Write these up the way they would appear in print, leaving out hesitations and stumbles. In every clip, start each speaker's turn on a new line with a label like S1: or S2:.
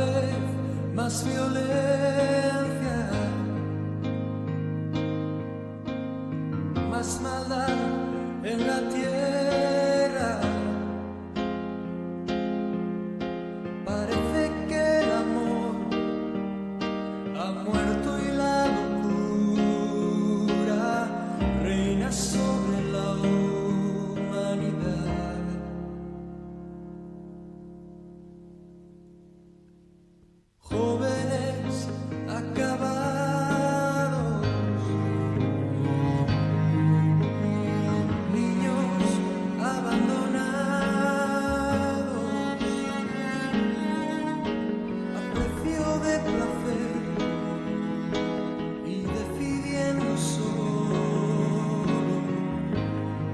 S1: vez más violencia, más maldad en la tierra. Parece que el amor ha muerto y la locura reina sobre la humanidad. Jóvenes acabados, niños abandonados, a precio de placer y decidiendo solo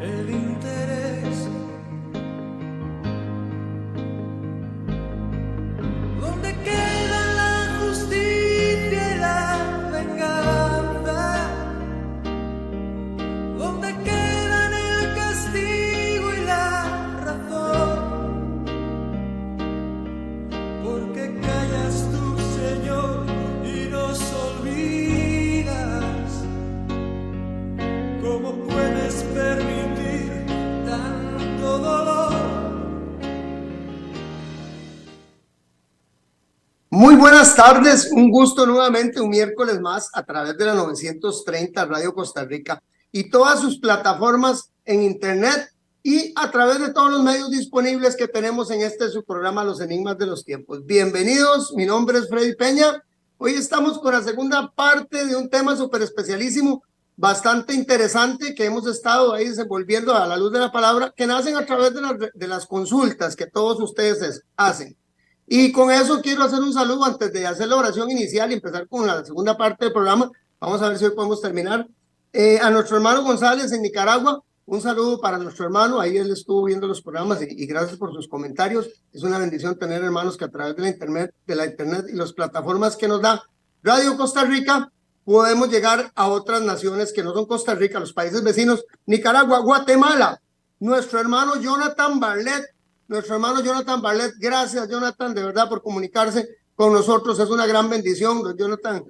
S1: el interés. ¿Dónde queda la justicia y la venganza? ¿Dónde quedan el castigo y la razón? Porque callas tú, Señor, y nos olvidas. ¿Cómo puedes permitir tanto dolor?
S2: Muy buenas tardes, un gusto nuevamente, un miércoles más a través de la 930 Radio Costa Rica y todas sus plataformas en internet y a través de todos los medios disponibles que tenemos en este su programa Los Enigmas de los Tiempos. Bienvenidos, mi nombre es Freddy Peña. Hoy estamos con la segunda parte de un tema súper especialísimo, bastante interesante, que hemos estado ahí desenvolviendo a la luz de la palabra, que nacen a través de las consultas que todos ustedes hacen. Y con eso quiero hacer un saludo antes de hacer la oración inicial y empezar con la segunda parte del programa. Vamos a ver si hoy podemos terminar. A nuestro hermano González en Nicaragua, un saludo para nuestro hermano. Ahí él estuvo viendo los programas y gracias por sus comentarios. Es una bendición tener hermanos que a través de la internet y las plataformas que nos da Radio Costa Rica podemos llegar a otras naciones que no son Costa Rica, los países vecinos, Nicaragua, Guatemala. Nuestro hermano Jonathan Barlet, gracias Jonathan, de verdad por comunicarse con nosotros, es una gran bendición. Jonathan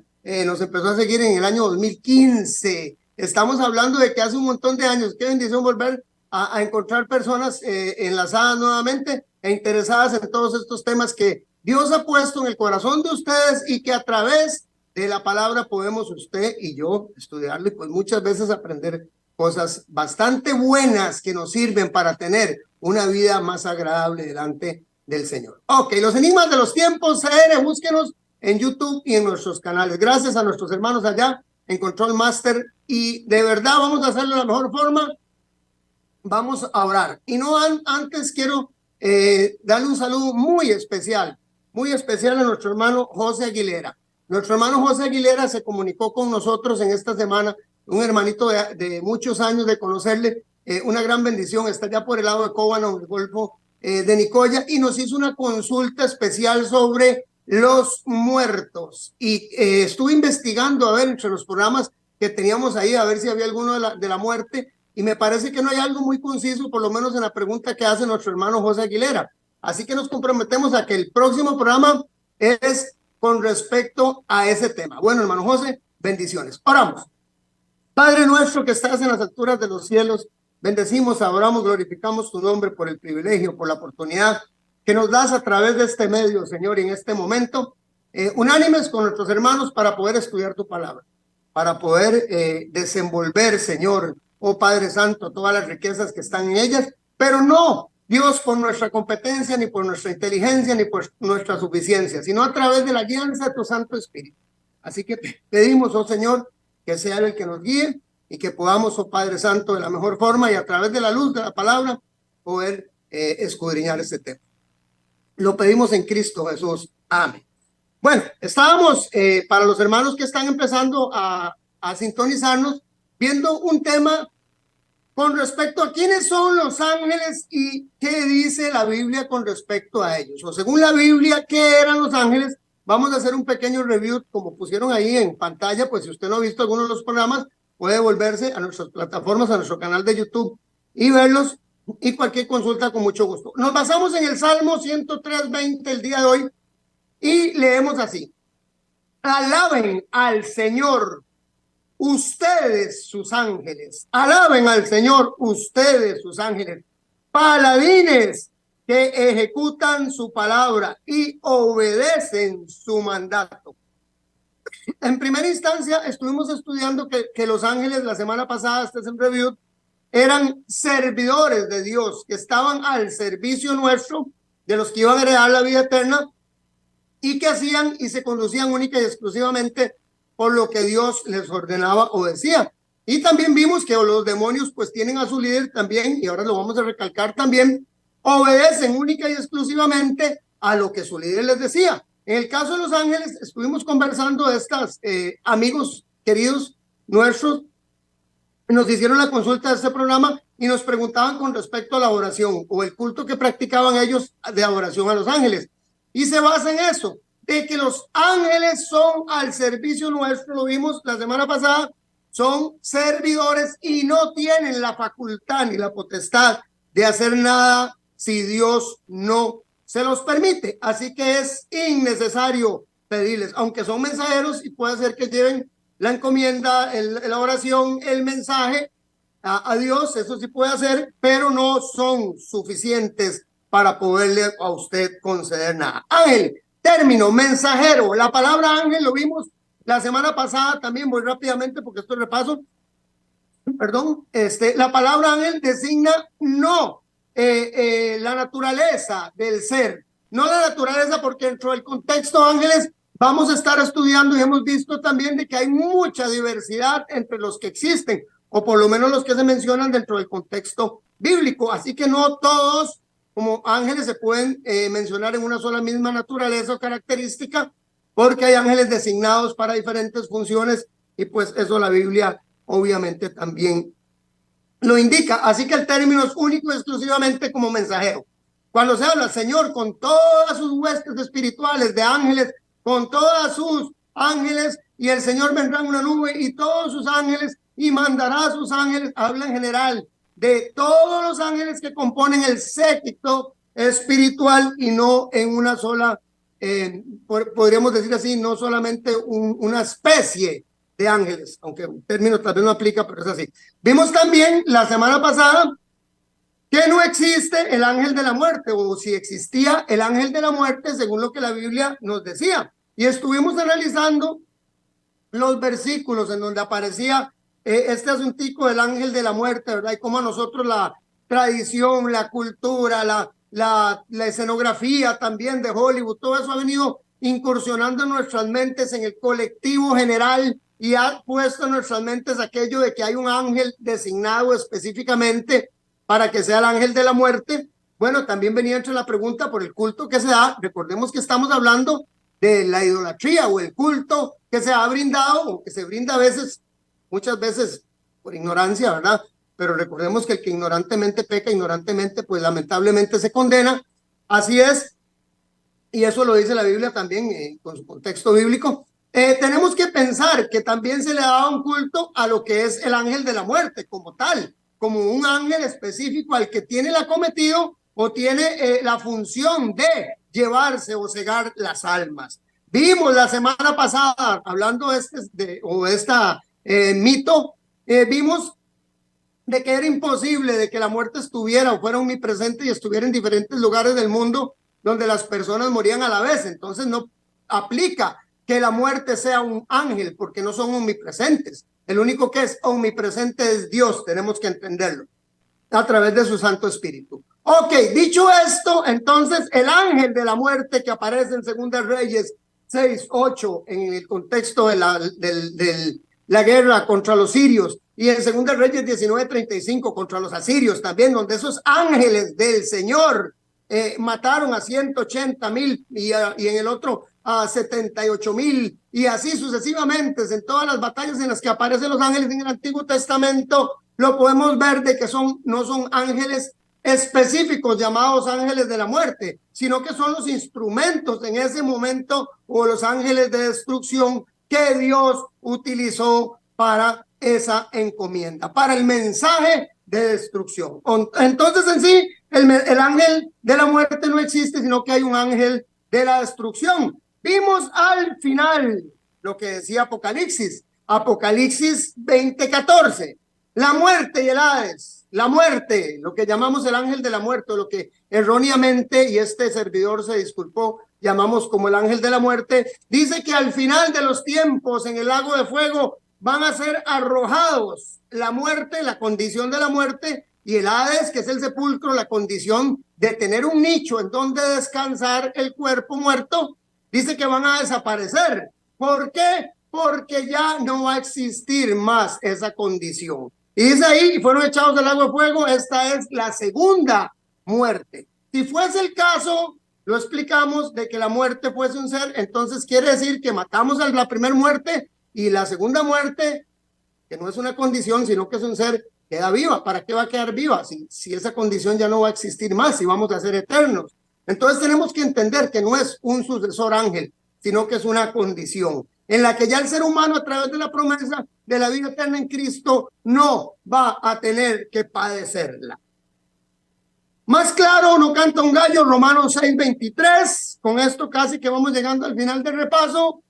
S2: nos empezó a seguir en el año 2015, estamos hablando de que hace un montón de años. Qué bendición volver a encontrar personas enlazadas nuevamente e interesadas en todos estos temas que Dios ha puesto en el corazón de ustedes y que a través de la palabra podemos usted y yo estudiarlo y pues muchas veces aprender cosas bastante buenas que nos sirven para tener una vida más agradable delante del Señor. Ok, Los Enigmas de los Tiempos CR, búsquenos en YouTube y en nuestros canales. Gracias a nuestros hermanos allá en Control Master y de verdad vamos a hacerlo de la mejor forma. Vamos a orar. Y no antes quiero darle un saludo muy especial a nuestro hermano José Aguilera. Nuestro hermano José Aguilera se comunicó con nosotros en esta semana, un hermanito de muchos años de conocerle, una gran bendición, está ya por el lado de Cóbano, en el Golfo de Nicoya, y nos hizo una consulta especial sobre los muertos. Y estuve investigando, a ver, entre los programas que teníamos ahí, a ver si había alguno de la muerte, y me parece que no hay algo muy conciso, por lo menos en la pregunta que hace nuestro hermano José Aguilera. Así que nos comprometemos a que el próximo programa es con respecto a ese tema. Bueno, hermano José, bendiciones. Oramos. Padre nuestro que estás en las alturas de los cielos, bendecimos, adoramos, glorificamos tu nombre por el privilegio, por la oportunidad que nos das a través de este medio, Señor, y en este momento, unánimes con nuestros hermanos para poder estudiar tu palabra, para poder desenvolver, Señor, oh Padre Santo, todas las riquezas que están en ellas, pero no, Dios, por nuestra competencia, ni por nuestra inteligencia, ni por nuestra suficiencia, sino a través de la guianza de tu Santo Espíritu. Así que pedimos, oh Señor, que sea el que nos guíe y que podamos, oh Padre Santo, de la mejor forma y a través de la luz de la palabra, poder escudriñar este tema. Lo pedimos en Cristo Jesús. Amén. Bueno, estábamos, para los hermanos que están empezando a sintonizarnos, viendo un tema con respecto a quiénes son los ángeles y qué dice la Biblia con respecto a ellos. O según la Biblia, ¿qué eran los ángeles? Vamos a hacer un pequeño review, como pusieron ahí en pantalla, pues si usted no ha visto alguno de los programas, puede volverse a nuestras plataformas, a nuestro canal de YouTube y verlos, y cualquier consulta con mucho gusto. Nos basamos en el Salmo 103:20 el día de hoy, Y leemos así: alaben al Señor ustedes sus ángeles, alaben al Señor ustedes sus ángeles, paladines que ejecutan su palabra y obedecen su mandato. En primera instancia estuvimos estudiando que los ángeles la semana pasada, este es en review, eran servidores de Dios, que estaban al servicio nuestro, de los que iban a heredar la vida eterna, y que hacían y se conducían única y exclusivamente por lo que Dios les ordenaba o decía. Y también vimos que los demonios pues tienen a su líder también, y ahora lo vamos a recalcar también, obedecen única y exclusivamente a lo que su líder les decía. En el caso de los ángeles, estuvimos conversando de estas amigos queridos nuestros, nos hicieron la consulta de este programa y nos preguntaban con respecto a la oración o el culto que practicaban ellos de adoración a los ángeles. Y se basa en eso, de que los ángeles son al servicio nuestro, lo vimos la semana pasada, son servidores y no tienen la facultad ni la potestad de hacer nada si Dios no se los permite. Así que es innecesario pedirles, aunque son mensajeros y puede ser que lleven la encomienda, la oración, el mensaje a Dios, eso sí puede hacer, pero no son suficientes para poderle a usted conceder nada. Ángel, término, mensajero. La palabra ángel lo vimos la semana pasada también, muy rápidamente, porque esto es repaso. Perdón, la palabra ángel designa no la naturaleza del ser, no la naturaleza, porque dentro del contexto ángeles vamos a estar estudiando y hemos visto también de que hay mucha diversidad entre los que existen, o por lo menos los que se mencionan dentro del contexto bíblico. Así que no todos como ángeles se pueden mencionar en una sola misma naturaleza o característica, porque hay ángeles designados para diferentes funciones y pues eso la Biblia obviamente también lo indica. Así que el término es único y exclusivamente como mensajero. Cuando se habla, Señor, con todas sus huestes espirituales de ángeles, con todas sus ángeles, y el Señor vendrá en una nube y todos sus ángeles y mandará a sus ángeles, habla en general de todos los ángeles que componen el séquito espiritual y no en una sola, podríamos decir así, no solamente una especie de ángeles, aunque el término tal vez no aplica, pero es así. Vimos también la semana pasada que no existe el ángel de la muerte, o si existía el ángel de la muerte según lo que la Biblia nos decía. Y estuvimos analizando los versículos en donde aparecía este asuntico del ángel de la muerte, ¿verdad? Y cómo a nosotros la tradición, la cultura, la escenografía también de Hollywood, todo eso ha venido incursionando en nuestras mentes, en el colectivo general, y ha puesto en nuestras mentes aquello de que hay un ángel designado específicamente para que sea el ángel de la muerte. Bueno, también venía entre la pregunta por el culto que se da. Recordemos que estamos hablando de la idolatría o el culto que se ha brindado o que se brinda a veces, muchas veces por ignorancia, ¿verdad? Pero recordemos que el que ignorantemente peca, ignorantemente, pues lamentablemente se condena. Así es, y eso lo dice la Biblia también con su contexto bíblico. Tenemos que pensar que también se le daba un culto a lo que es el ángel de la muerte como tal, como un ángel específico al que tiene el acometido o tiene la función de llevarse o cegar las almas. Vimos la semana pasada, hablando de esta mito, vimos de que era imposible de que la muerte estuviera o fuera omnipresente y estuviera en diferentes lugares del mundo donde las personas morían a la vez. Entonces no aplica que la muerte sea un ángel porque no son omnipresentes. El único que es omnipresente es Dios, tenemos que entenderlo a través de su Santo Espíritu. Ok, dicho esto, entonces el ángel de la muerte que aparece en Segunda Reyes 6:8 en el contexto de la guerra contra los sirios, y en Segunda Reyes 19:35 contra los asirios también, donde esos ángeles del Señor mataron a 180,000 y en el otro a 78,000 y así sucesivamente. En todas las batallas en las que aparecen los ángeles en el Antiguo Testamento lo podemos ver de que no son ángeles específicos llamados ángeles de la muerte, sino que son los instrumentos en ese momento o los ángeles de destrucción que Dios utilizó para esa encomienda, para el mensaje de destrucción. Entonces en sí el ángel de la muerte no existe, sino que hay un ángel de la destrucción. Vimos al final lo que decía Apocalipsis 20:14, la muerte y el Hades, la muerte, lo que llamamos el ángel de la muerte, lo que erróneamente, y este servidor se disculpó, llamamos como el ángel de la muerte, dice que al final de los tiempos en el lago de fuego van a ser arrojados la muerte, la condición de la muerte, y el Hades, que es el sepulcro, la condición de tener un nicho en donde descansar el cuerpo muerto, dice que van a desaparecer. ¿Por qué? Porque ya no va a existir más esa condición. Y dice ahí, fueron echados del lago de fuego, esta es la segunda muerte. Si fuese el caso, lo explicamos, de que la muerte fuese un ser, entonces quiere decir que matamos a la primera muerte y la segunda muerte, que no es una condición, sino que es un ser, queda viva. ¿Para qué va a quedar viva? Si esa condición ya no va a existir más, si vamos a ser eternos. Entonces tenemos que entender que no es un sucesor ángel, sino que es una condición en la que ya el ser humano, a través de la promesa de la vida eterna en Cristo, no va a tener que padecerla. Más claro, no canta un gallo, Romanos 6:23. Con esto casi que vamos llegando al final del repaso,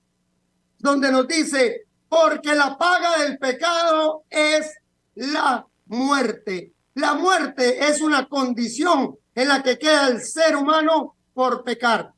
S2: donde nos dice, porque la paga del pecado es la muerte. La muerte es una condición en la que queda el ser humano por pecar.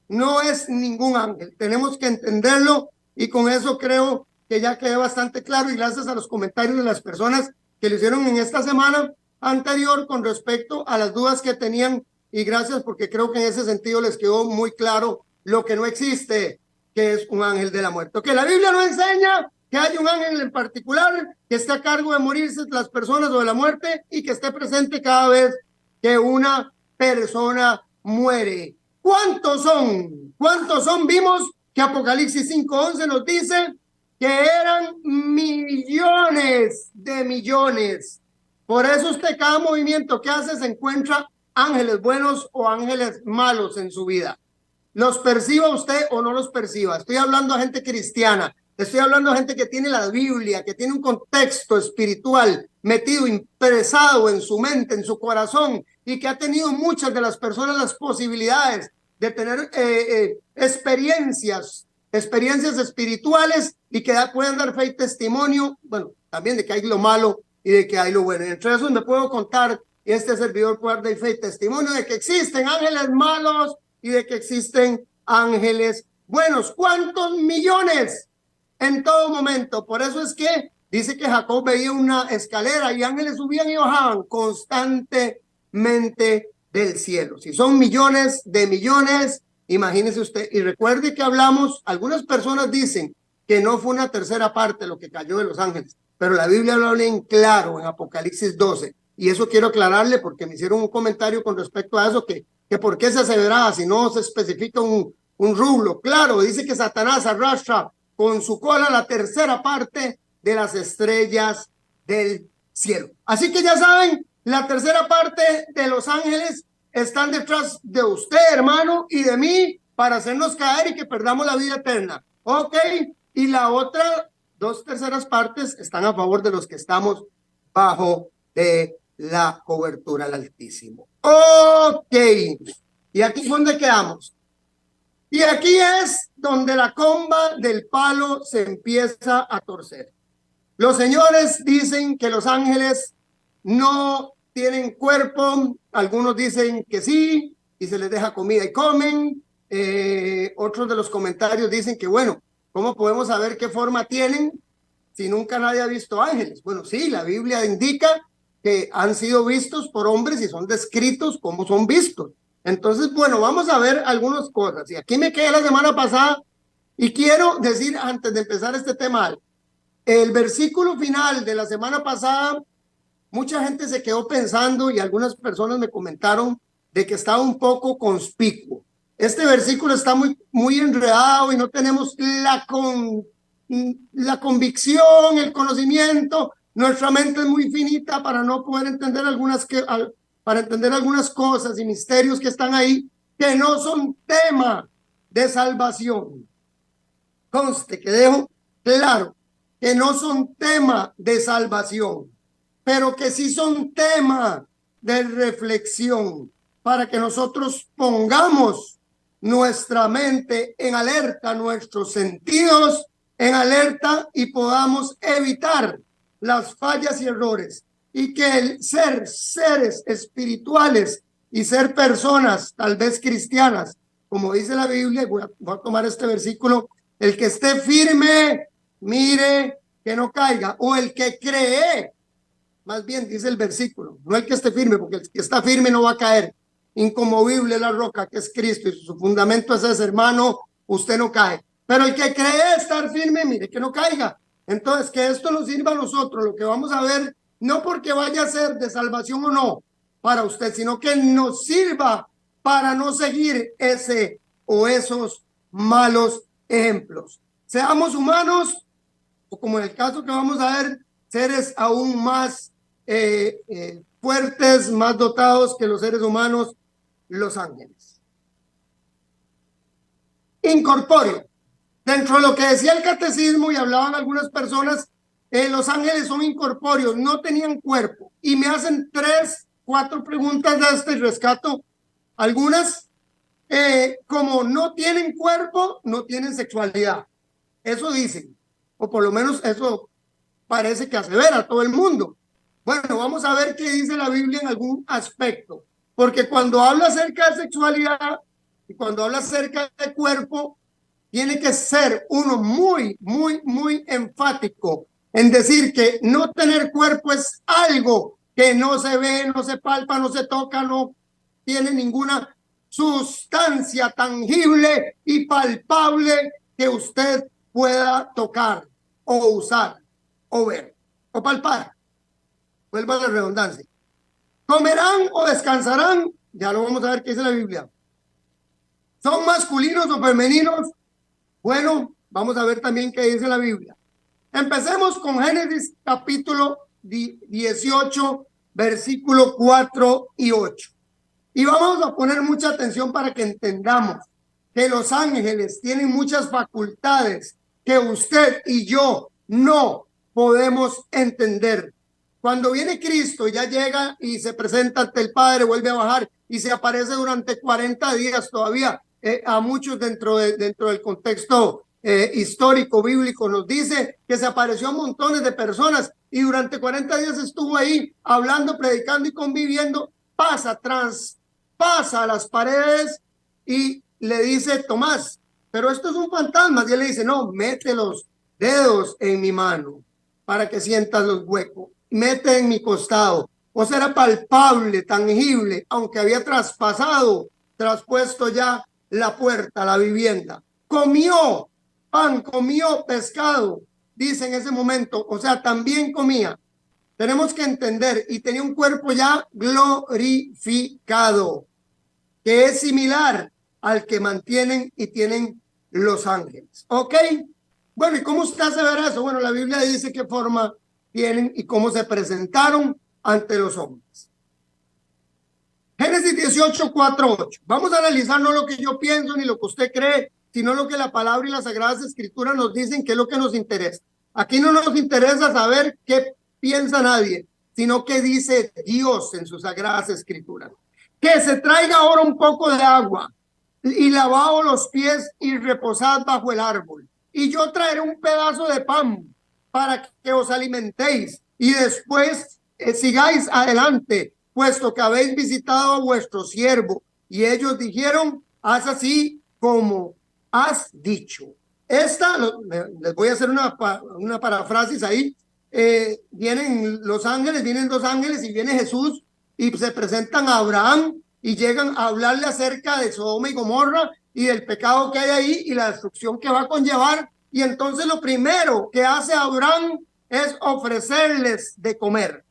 S2: No es ningún ángel. Tenemos que entenderlo, y con eso creo que ya quedó bastante claro, y gracias a los comentarios de las personas que lo hicieron en esta semana anterior con respecto a las dudas que tenían, y gracias porque creo que en ese sentido les quedó muy claro lo que no existe, que es un ángel de la muerte. Que la Biblia no enseña que hay un ángel en particular que esté a cargo de morirse las personas o de la muerte, y que esté presente cada vez que una persona muere. ¿Cuántos son? ¿Cuántos son? Vimos que Apocalipsis 5:11 nos dice que eran millones de millones. Por eso usted, cada movimiento que hace, se encuentra ángeles buenos o ángeles malos en su vida. Los perciba usted o no los perciba. Estoy hablando a gente cristiana, estoy hablando a gente que tiene la Biblia, que tiene un contexto espiritual metido, impresado en su mente, en su corazón, y que ha tenido muchas de las personas las posibilidades de tener experiencias espirituales, y que pueden dar fe y testimonio, bueno, también de que hay lo malo y de que hay lo bueno. Y entre esos me puedo contar, y este servidor puede dar fe y testimonio de que existen ángeles malos y de que existen ángeles buenos. ¿Cuántos millones? En todo momento. Por eso es que dice que Jacob veía una escalera y ángeles subían y bajaban constantemente del cielo. Si son millones de millones, imagínese usted. Y recuerde que hablamos, algunas personas dicen que no fue una tercera parte lo que cayó de los ángeles, pero la Biblia lo habla en claro en Apocalipsis 12, y eso quiero aclararle porque me hicieron un comentario con respecto a eso, que por qué se aseveraba si no se especifica un rublo. Claro, dice que Satanás arrastra con su cola la tercera parte de las estrellas del cielo. Así que ya saben, la tercera parte de los ángeles están detrás de usted, hermano, y de mí, para hacernos caer y que perdamos la vida eterna. Ok, y la otra 2/3 partes están a favor de los que estamos bajo de la cobertura al Altísimo. Ok, y aquí es donde quedamos. Y aquí es donde la comba del palo se empieza a torcer. Los señores dicen que los ángeles no tienen cuerpo, algunos dicen que sí, y se les deja comida y comen. Otros de los comentarios dicen que, bueno, ¿cómo podemos saber qué forma tienen si nunca nadie ha visto ángeles? Bueno, sí, la Biblia indica que han sido vistos por hombres y son descritos como son vistos. Entonces, bueno, vamos a ver algunas cosas. Y aquí me quedé la semana pasada, y quiero decir, antes de empezar este tema, el versículo final de la semana pasada, mucha gente se quedó pensando, y algunas personas me comentaron de que estaba un poco conspicuo. Este versículo está muy enredado y no tenemos la convicción, el conocimiento. Nuestra mente es muy finita para no poder entender algunas cosas y misterios que están ahí, que no son tema de salvación. Conste que dejo claro que no son tema de salvación, pero que sí son tema de reflexión, para que nosotros pongamos nuestra mente en alerta, nuestros sentidos en alerta y podamos evitar las fallas y errores. Y que el ser seres espirituales y ser personas tal vez cristianas, como dice la Biblia, voy a tomar este versículo, el que esté firme, mire que no caiga, o el que cree, más bien dice el versículo, no el que esté firme, porque el que está firme no va a caer. Inconmovible la roca que es Cristo y su fundamento es ese, hermano, usted no cae. Pero el que cree estar firme, mire que no caiga. Entonces, que esto nos sirva a nosotros, lo que vamos a ver, no porque vaya a ser de salvación o no para usted, sino que nos sirva para no seguir ese o esos malos ejemplos. Seamos humanos, o como en el caso que vamos a ver, seres aún más fuertes, más dotados que los seres humanos, los ángeles. Incorpóreo. Dentro de lo que decía el catecismo y hablaban algunas personas, los ángeles son incorpóreos, no tenían cuerpo. Y me hacen 3, 4 preguntas de este y rescato algunas. Como no tienen cuerpo, no tienen sexualidad. Eso dicen, o por lo menos eso parece que asevera a todo el mundo. Bueno, vamos a ver qué dice la Biblia en algún aspecto, porque cuando habla acerca de sexualidad y cuando habla acerca de cuerpo, tiene que ser uno muy enfático en decir que no tener cuerpo es algo que no se ve, no se palpa, no se toca, no tiene ninguna sustancia tangible y palpable que usted pueda tocar o usar o ver o palpar. Vuelva a la redundancia. ¿Comerán o descansarán? Ya lo vamos a ver qué dice la Biblia. ¿Son masculinos o femeninos? Bueno, vamos a ver también qué dice la Biblia. Empecemos con Génesis capítulo 18, versículo 4 y 8. Y vamos a poner mucha atención para que entendamos que los ángeles tienen muchas facultades que usted y yo no podemos entender. Cuando viene Cristo, ya llega y se presenta ante el Padre, vuelve a bajar y se aparece durante 40 días todavía. A muchos dentro del contexto histórico, bíblico, nos dice que se apareció a montones de personas y durante 40 días estuvo ahí hablando, predicando y conviviendo. Traspasa las paredes y le dice: Tomás, pero esto es un fantasma. Y él le dice: no, mete los dedos en mi mano para que sientas los huecos, mete en mi costado. O sea, era palpable, tangible, aunque había traspuesto ya la puerta, la vivienda. Comió pan, comió pescado, dice en ese momento, o sea, también comía. Tenemos que entender, y tenía un cuerpo ya glorificado, que es similar al que mantienen y tienen los ángeles. ¿Ok? Bueno, ¿y cómo usted hace ver eso? Bueno, la Biblia dice qué forma tienen y cómo se presentaron ante los hombres. Génesis 18, 4, 8. Vamos a analizar no lo que yo pienso ni lo que usted cree, sino lo que la palabra y las sagradas escrituras nos dicen, que es lo que nos interesa. Aquí no nos interesa saber qué piensa nadie, sino qué dice Dios en sus sagradas escrituras. Que se traiga ahora un poco de agua y lavaos los pies y reposad bajo el árbol. Y yo traeré un pedazo de pan para que os alimentéis y después sigáis adelante, puesto que habéis visitado a vuestro siervo. Y ellos dijeron: haz así como has dicho. Les voy a hacer una parafrasis ahí. Vienen los ángeles, vienen 2 ángeles y viene Jesús y se presentan a Abraham y llegan a hablarle acerca de Sodoma y Gomorra y del pecado que hay ahí y la destrucción que va a conllevar. Y entonces lo primero que hace Abraham es ofrecerles de comer,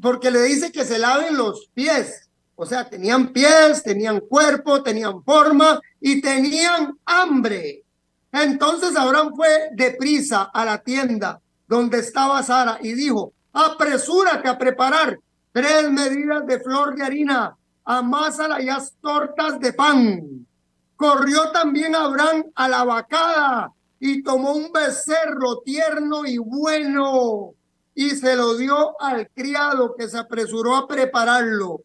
S2: porque le dice que se laven los pies. O sea, tenían pies, tenían cuerpo, tenían forma y tenían hambre. Entonces Abraham fue deprisa a la tienda donde estaba Sara y dijo: apresúrate a preparar 3 medidas de flor de harina, amásala y haz tortas de pan. Corrió también Abraham a la vacada y tomó un becerro tierno y bueno y se lo dio al criado, que se apresuró a prepararlo.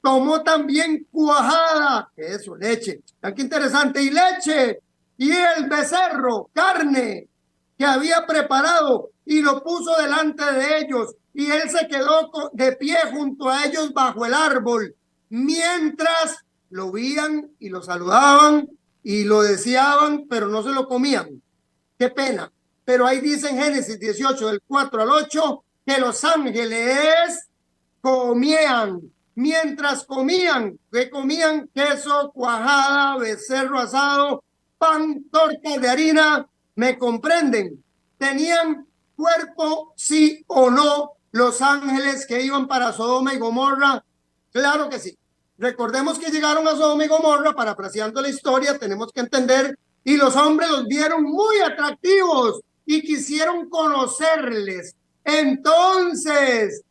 S2: tomó también cuajada, que es eso, leche, qué interesante, y leche, y el becerro, carne, que había preparado, y lo puso delante de ellos, y él se quedó de pie junto a ellos bajo el árbol, mientras lo veían y lo saludaban y lo deseaban, pero no se lo comían. Qué pena. Pero ahí dice en Génesis 18, del 4 al 8, que los ángeles comían. Mientras comían, que comían queso, cuajada, becerro asado, pan, torta de harina, ¿me comprenden? ¿Tenían cuerpo, sí o no, los ángeles que iban para Sodoma y Gomorra? Claro que sí. Recordemos que llegaron a Sodoma y Gomorra, parafraseando la historia, tenemos que entender, y los hombres los vieron muy atractivos y quisieron conocerles. Entonces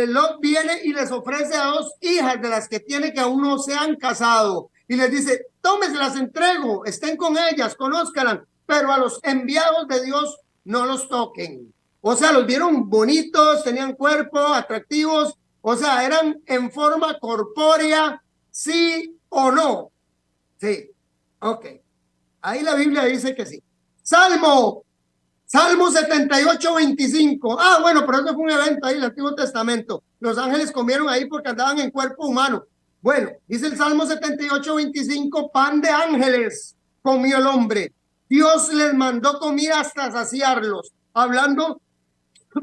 S2: Lot viene y les ofrece a dos hijas de las que tiene que aún no se han casado y les dice, tómense, las entrego, estén con ellas, conózcanlas, pero a los enviados de Dios no los toquen. O sea, los vieron bonitos, tenían cuerpo, atractivos, o sea, eran en forma corpórea, sí o no. Sí, ok. Ahí la Biblia dice que sí. Salmo 78, 25. Ah, bueno, pero eso fue un evento ahí en el Antiguo Testamento. Los ángeles comieron ahí porque andaban en cuerpo humano. Bueno, dice el Salmo 78, 25, pan de ángeles comió el hombre. Dios les mandó comida hasta saciarlos. Hablando,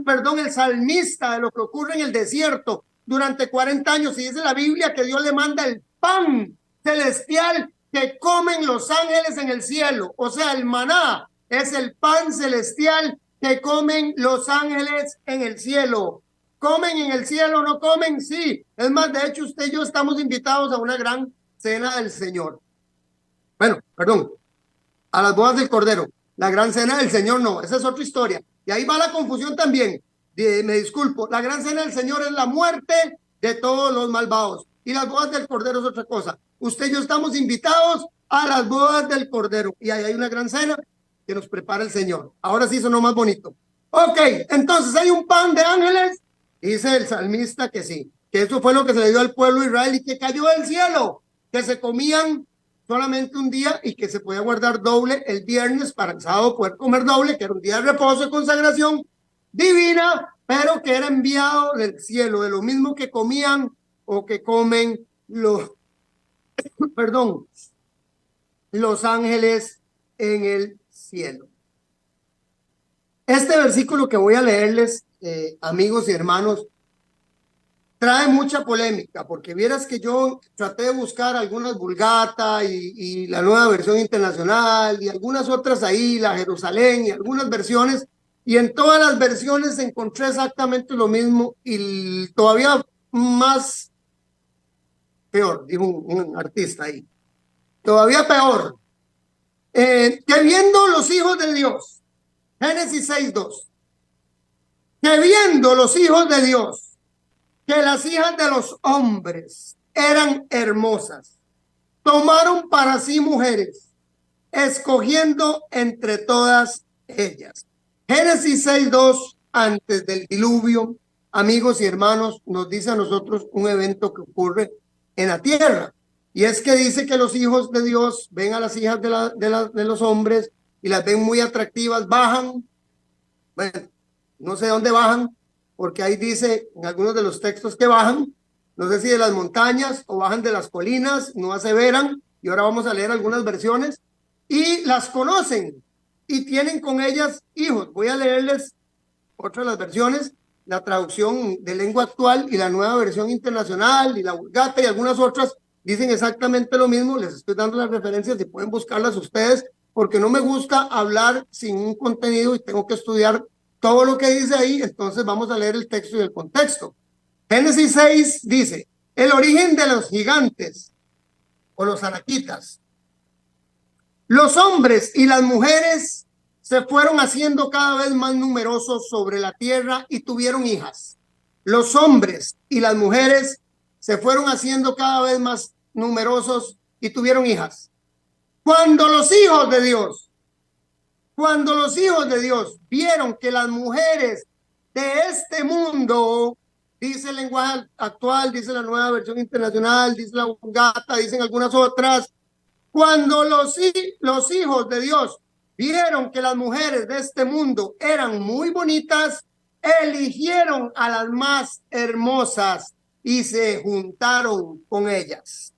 S2: perdón, el salmista de lo que ocurre en el desierto durante 40 años. Y dice la Biblia que Dios le manda el pan celestial que comen los ángeles en el cielo. O sea, el maná es el pan celestial que comen los ángeles en el cielo. ¿Comen en el cielo o no comen? Sí. Es más, de hecho, usted y yo estamos invitados a una gran cena del Señor. Bueno, perdón, a las bodas del Cordero. La gran cena del Señor no, esa es otra historia. Y ahí va la confusión también. Me disculpo, la gran cena del Señor es la muerte de todos los malvados. Y las bodas del Cordero es otra cosa. Usted y yo estamos invitados a las bodas del Cordero. Y ahí hay una gran cena que nos prepara el Señor. Ahora sí sonó más bonito. Ok, entonces hay un pan de ángeles. Dice el salmista que sí, que eso fue lo que se le dio al pueblo de Israel y que cayó del cielo, que se comían solamente un día y que se podía guardar doble el viernes para el sábado poder comer doble, que era un día de reposo y consagración divina, pero que era enviado del cielo, de lo mismo que comían o que comen los, perdón, los ángeles en el cielo. Este versículo que voy a leerles, amigos y hermanos, trae mucha polémica, porque vieras que yo traté de buscar algunas Vulgata y la Nueva Versión Internacional y algunas otras ahí, la Jerusalén y algunas versiones, y en todas las versiones encontré exactamente lo mismo y todavía más peor, dijo un artista ahí, todavía peor, que viendo los hijos de Dios, Génesis 6:2, que viendo los hijos de Dios, que las hijas de los hombres eran hermosas, tomaron para sí mujeres, escogiendo entre todas ellas. Génesis 6:2, antes del diluvio, amigos y hermanos, nos dice a nosotros un evento que ocurre en la tierra. Y es que dice que los hijos de Dios ven a las hijas de los hombres y las ven muy atractivas, bajan, bueno, no sé dónde bajan, porque ahí dice en algunos de los textos que bajan, no sé si de las montañas o bajan de las colinas, no aseveran, y ahora vamos a leer algunas versiones, y las conocen y tienen con ellas hijos. Voy a leerles otra de las versiones, la traducción de lengua actual y la nueva versión internacional y la Vulgata y algunas otras dicen exactamente lo mismo. Les estoy dando las referencias y pueden buscarlas ustedes, porque no me gusta hablar sin un contenido y tengo que estudiar todo lo que dice ahí. Entonces vamos a leer el texto y el contexto. Génesis 6 dice, el origen de los gigantes o los anaquitas. Los hombres y las mujeres se fueron haciendo cada vez más numerosos sobre la tierra y tuvieron hijas. Los hombres y las mujeres se fueron haciendo cada vez más numerosos y tuvieron hijas. Cuando los hijos de Dios vieron que las mujeres de este mundo, dice el lenguaje actual, dice la Nueva Versión Internacional, dice la Vulgata, dicen algunas otras. Cuando los hijos de Dios vieron que las mujeres de este mundo eran muy bonitas, eligieron a las más hermosas y se juntaron con ellas.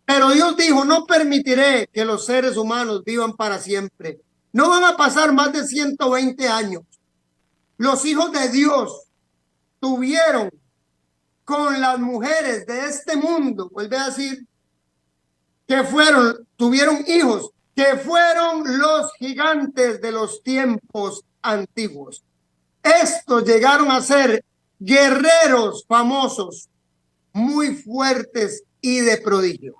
S2: Pero Dios dijo, no permitiré que los seres humanos vivan para siempre. No van a pasar más de 120 años. Los hijos de Dios tuvieron con las mujeres de este mundo, vuelve a decir, que tuvieron hijos, que fueron los gigantes de los tiempos antiguos. Estos llegaron a ser guerreros famosos, muy fuertes y de prodigio.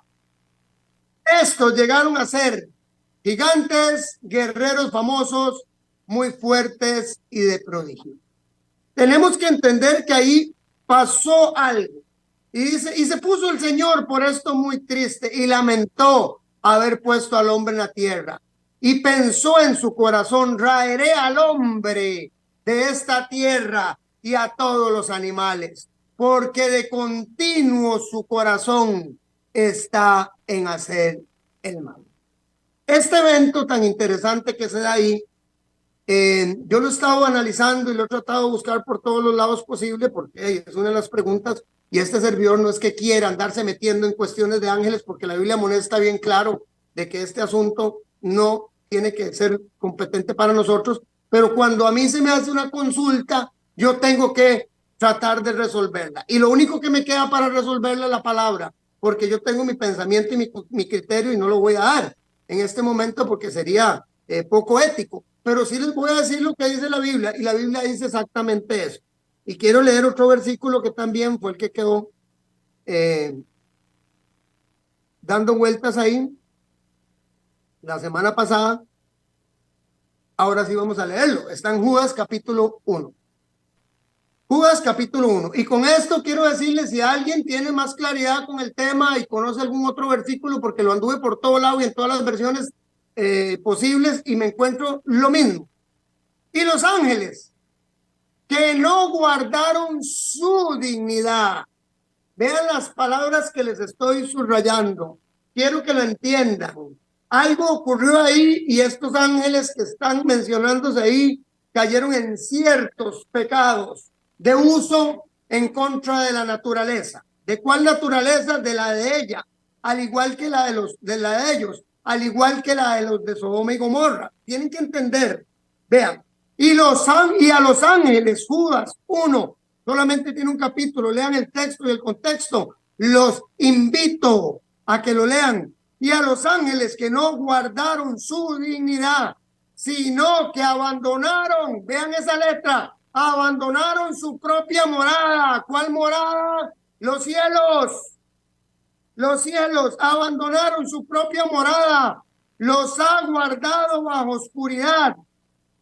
S2: Estos llegaron a ser gigantes, guerreros famosos, muy fuertes y de prodigio. Tenemos que entender que ahí pasó algo. Y dice, y se puso el Señor por esto muy triste y lamentó haber puesto al hombre en la tierra. Y pensó en su corazón, raeré al hombre de esta tierra y a todos los animales, porque de continuo su corazón está en hacer el mal. Este evento tan interesante que se da ahí, yo lo he estado analizando y lo he tratado de buscar por todos los lados posibles, porque es una de las preguntas, y este servidor no es que quiera andarse metiendo en cuestiones de ángeles, porque la Biblia amonesta bien claro de que este asunto no tiene que ser competente para nosotros, pero cuando a mí se me hace una consulta, yo tengo que tratar de resolverla. Y lo único que me queda para resolverla es la palabra, porque yo tengo mi pensamiento y mi criterio y no lo voy a dar en este momento porque sería poco ético. Pero sí les voy a decir lo que dice la Biblia, y la Biblia dice exactamente eso. Y quiero leer otro versículo que también fue el que quedó dando vueltas ahí la semana pasada. Ahora sí vamos a leerlo. Está en Judas capítulo 1. Judas capítulo 1. Y con esto quiero decirles, si alguien tiene más claridad con el tema y conoce algún otro versículo, porque lo anduve por todo lado y en todas las versiones posibles y me encuentro lo mismo. Y los ángeles que no guardaron su dignidad. Vean las palabras que les estoy subrayando. Quiero que lo entiendan. Algo ocurrió ahí y estos ángeles que están mencionándose ahí cayeron en ciertos pecados de uso en contra de la naturaleza. ¿De cuál naturaleza? De la de ella, al igual que la de ellos, al igual que la de los de Sodoma y Gomorra. Tienen que entender. Vean. Y a los ángeles, Judas 1, solamente tiene un capítulo, lean el texto y el contexto. Los invito a que lo lean. Y a los ángeles que no guardaron su dignidad, sino que abandonaron, vean esa letra, abandonaron su propia morada. ¿Cuál morada? Los cielos. Los cielos abandonaron su propia morada. Los ha guardado bajo oscuridad,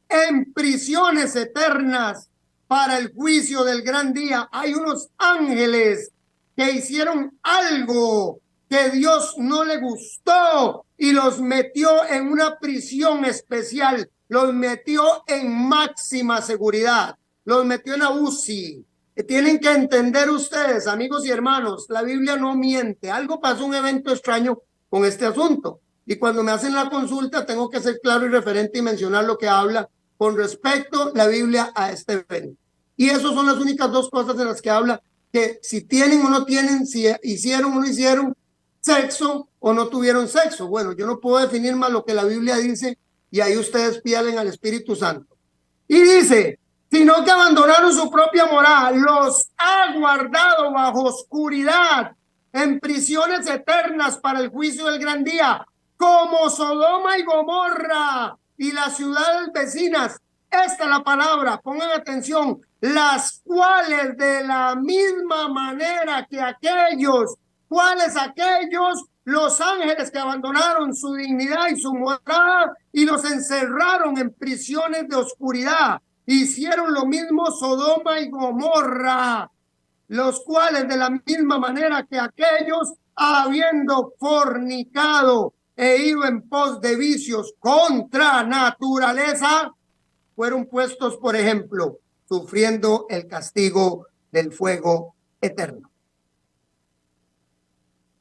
S2: en prisiones eternas para el juicio del gran día. Hay unos ángeles que hicieron algo que Dios no le gustó y los metió en una prisión especial, los metió en máxima seguridad, los metió en la UCI. Tienen que entender ustedes, amigos y hermanos, la Biblia no miente. Algo pasó, un evento extraño con este asunto. Y cuando me hacen la consulta, tengo que ser claro y referente y mencionar lo que habla con respecto a la Biblia a este evento. Y esas son las únicas dos cosas en las que habla, que si tienen o no tienen, si hicieron o no hicieron sexo o no tuvieron sexo. Bueno, yo no puedo definir más lo que la Biblia dice y ahí ustedes pídalen al Espíritu Santo. Y dice, sino que abandonaron su propia morada, los ha guardado bajo oscuridad, en prisiones eternas para el juicio del gran día, como Sodoma y Gomorra y las ciudades vecinas. Esta es la palabra, pongan atención, las cuales de la misma manera que aquellos, ¿cuáles aquellos? Los ángeles que abandonaron su dignidad y su morada y los encerraron en prisiones de oscuridad. Hicieron lo mismo Sodoma y Gomorra, los cuales de la misma manera que aquellos, habiendo fornicado e ido en pos de vicios contra naturaleza, fueron puestos, por ejemplo, sufriendo el castigo del fuego eterno.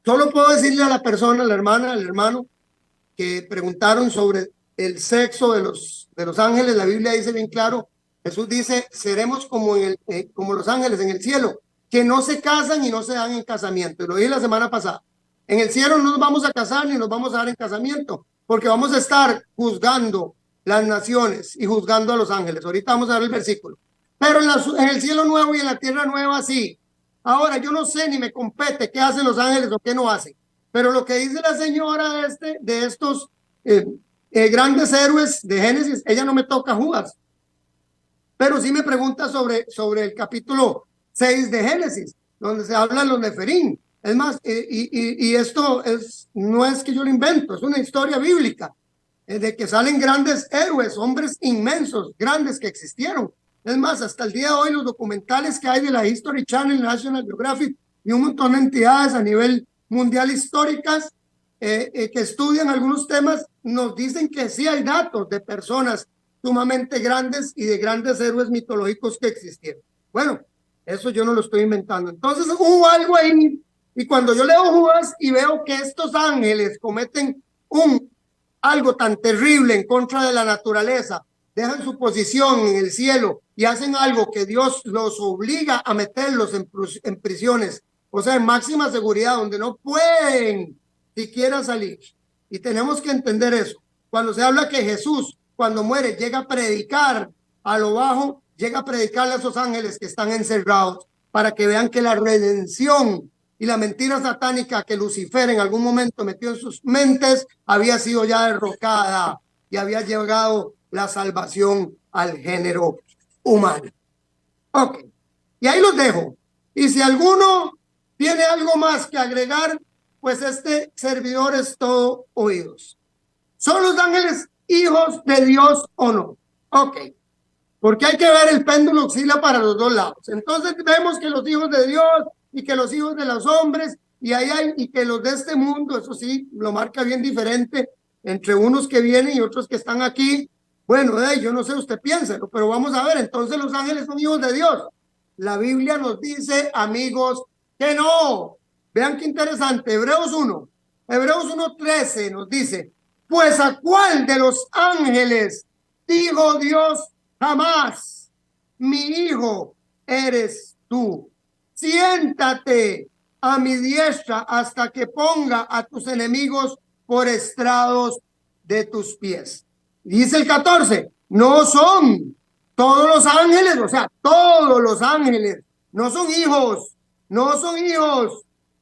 S2: Solo puedo decirle a la persona, a la hermana, al hermano, que preguntaron sobre el sexo de los ángeles. La Biblia dice bien claro, Jesús dice, seremos como los ángeles en el cielo, que no se casan y no se dan en casamiento. Y lo dije la semana pasada. En el cielo no nos vamos a casar ni nos vamos a dar en casamiento, porque vamos a estar juzgando las naciones y juzgando a los ángeles. Ahorita vamos a ver el versículo. Pero en el cielo nuevo y en la tierra nueva sí. Ahora, yo no sé ni me compete qué hacen los ángeles o qué no hacen. Pero lo que dice la señora de estos grandes héroes de Génesis, ella no me toca Judas. Pero sí me pregunta sobre el capítulo 6 de Génesis, donde se habla de los Neferín. Es más, y esto no es que yo lo invento, es una historia bíblica, de que salen grandes héroes, hombres inmensos, grandes que existieron. Es más, hasta el día de hoy los documentales que hay de la History Channel, National Geographic y un montón de entidades a nivel mundial históricas que estudian algunos temas, nos dicen que sí hay datos de personas sumamente grandes y de grandes héroes mitológicos que existieron. Bueno, eso yo no lo estoy inventando. Entonces hubo algo ahí, y cuando yo leo Judas y veo que estos ángeles cometen algo tan terrible en contra de la naturaleza, dejan su posición en el cielo y hacen algo que Dios los obliga a meterlos en prisiones, o sea, en máxima seguridad, donde no pueden siquiera salir. Y tenemos que entender eso. Cuando se habla que Jesús, cuando muere, llega a predicar a lo bajo, llega a predicarle a esos ángeles que están encerrados, para que vean que la redención y la mentira satánica que Lucifer en algún momento metió en sus mentes había sido ya derrocada y había llegado la salvación al género humano. Ok, y ahí los dejo. Y si alguno tiene algo más que agregar, pues este servidor es todo oídos. ¿Son los ángeles hijos de Dios o no? Ok, porque hay que ver el péndulo oscila para los dos lados. Entonces vemos que los hijos de Dios y que los hijos de los hombres y que los de este mundo, eso sí, lo marca bien diferente entre unos que vienen y otros que están aquí. Bueno, yo no sé, usted piénselo, pero vamos a ver, entonces los ángeles son hijos de Dios. La Biblia nos dice, amigos, que no. Vean qué interesante, Hebreos 1:13 nos dice, pues a cuál de los ángeles dijo Dios jamás, mi hijo eres tú, siéntate a mi diestra hasta que ponga a tus enemigos por estrados de tus pies? Dice el 14, no son todos los ángeles, o sea, todos los ángeles, no son hijos,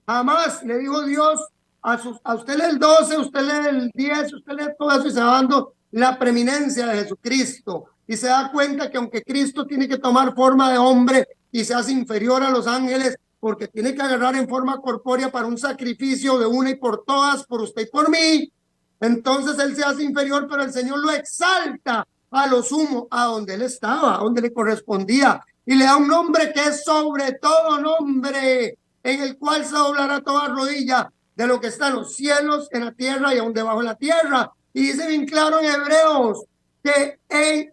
S2: jamás le dijo Dios a usted lee el 12, usted lee el 10, usted lee todo eso y se va dando la preeminencia de Jesucristo y se da cuenta que aunque Cristo tiene que tomar forma de hombre y se hace inferior a los ángeles porque tiene que agarrar en forma corpórea para un sacrificio de una y por todas, por usted y por mí, entonces él se hace inferior, pero el Señor lo exalta a lo sumo, a donde él estaba, a donde le correspondía, y le da un nombre que es sobre todo nombre, en el cual se doblará toda rodilla de lo que está en los cielos, en la tierra y aún debajo de la tierra. Y dice bien claro en Hebreos que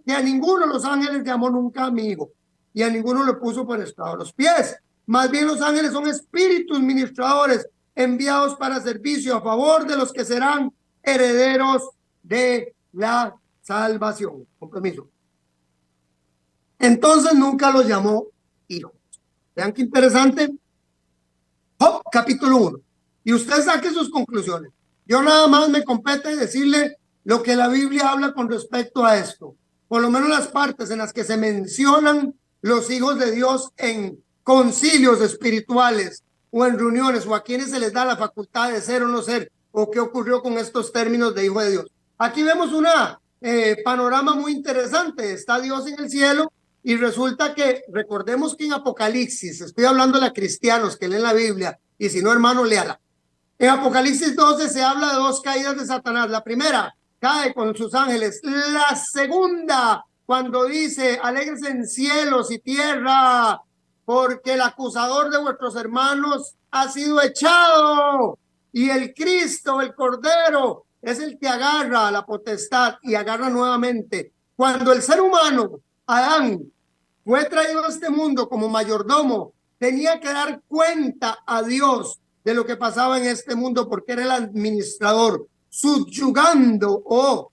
S2: a ninguno de los ángeles llamó nunca amigo y a ninguno le puso por estrado los pies. Más bien los ángeles son espíritus ministradores enviados para servicio a favor de los que serán herederos de la salvación. Compromiso. Entonces nunca los llamó hijos. Vean qué interesante. Job, capítulo 1. Y usted saque sus conclusiones. Yo nada más me compete decirle lo que la Biblia habla con respecto a esto. Por lo menos las partes en las que se mencionan los hijos de Dios en concilios espirituales o en reuniones o a quienes se les da la facultad de ser o no ser o qué ocurrió con estos términos de hijo de Dios. Aquí vemos una panorama muy interesante. Está Dios en el cielo y resulta que, recordemos que en Apocalipsis, estoy hablando a cristianos que leen la Biblia y si no, hermano, léala. En Apocalipsis 12 se habla de dos caídas de Satanás. La primera, cae con sus ángeles. La segunda, cuando dice, alégrense en cielos y tierra, porque el acusador de vuestros hermanos ha sido echado. Y el Cristo, el Cordero, es el que agarra la potestad y agarra nuevamente. Cuando el ser humano, Adán, fue traído a este mundo como mayordomo, tenía que dar cuenta a Dios de lo que pasaba en este mundo porque era el administrador, subyugando o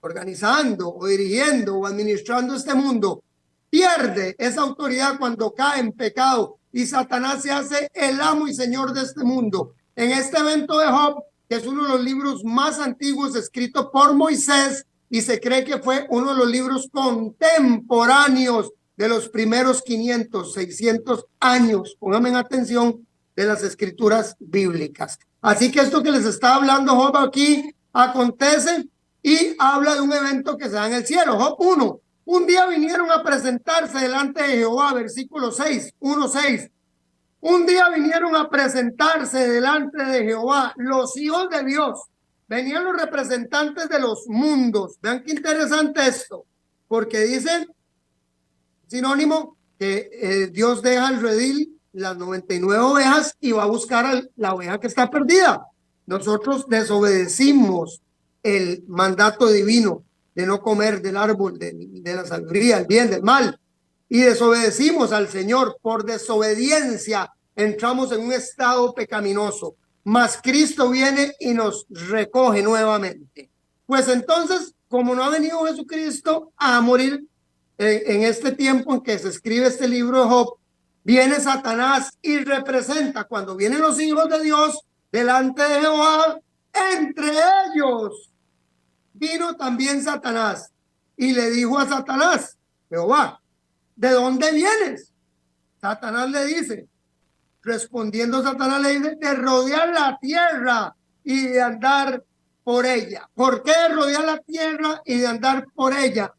S2: organizando o dirigiendo o administrando este mundo. Pierde esa autoridad cuando cae en pecado y Satanás se hace el amo y señor de este mundo. En este evento de Job, que es uno de los libros más antiguos escrito por Moisés y se cree que fue uno de los libros contemporáneos de los primeros 500, 600 años, pónganme atención, de las escrituras bíblicas. Así que esto que les está hablando Job aquí acontece y habla de un evento que se da en el cielo. Job 1. Un día vinieron a presentarse delante de Jehová, versículo 6, 1:6. Un día vinieron a presentarse delante de Jehová los hijos de Dios. Venían los representantes de los mundos. Vean qué interesante esto, porque dicen, sinónimo, que Dios deja el redil, las 99 ovejas, y va a buscar a la oveja que está perdida. Nosotros desobedecimos el mandato divino de no comer del árbol de la sabiduría, el bien, del mal, y desobedecimos al Señor. Por desobediencia entramos en un estado pecaminoso, mas Cristo viene y nos recoge nuevamente. Pues entonces, como no ha venido Jesucristo a morir en este tiempo en que se escribe este libro de Job, viene Satanás y representa, cuando vienen los hijos de Dios delante de Jehová, entre ellos vino también Satanás y le dijo a Satanás, Jehová, ¿de dónde vienes? Satanás le dice, respondiendo Satanás le dice, de rodear la tierra y de andar por ella. ¿Por qué de rodear la tierra y de andar por ella?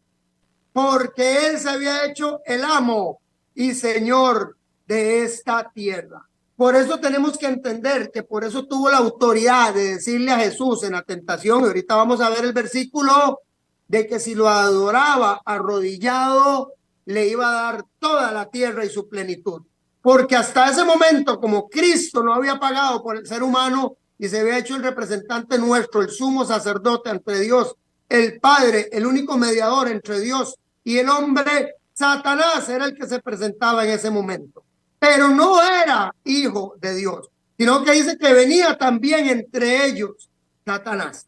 S2: Porque él se había hecho el amo y señor de esta tierra. Por eso tenemos que entender que por eso tuvo la autoridad de decirle a Jesús en la tentación, y ahorita vamos a ver el versículo, de que si lo adoraba arrodillado, le iba a dar toda la tierra y su plenitud. Porque hasta ese momento, como Cristo no había pagado por el ser humano y se había hecho el representante nuestro, el sumo sacerdote ante Dios, el Padre, el único mediador entre Dios y el hombre, Satanás era el que se presentaba en ese momento. Pero no era hijo de Dios, sino que dice que venía también entre ellos Satanás.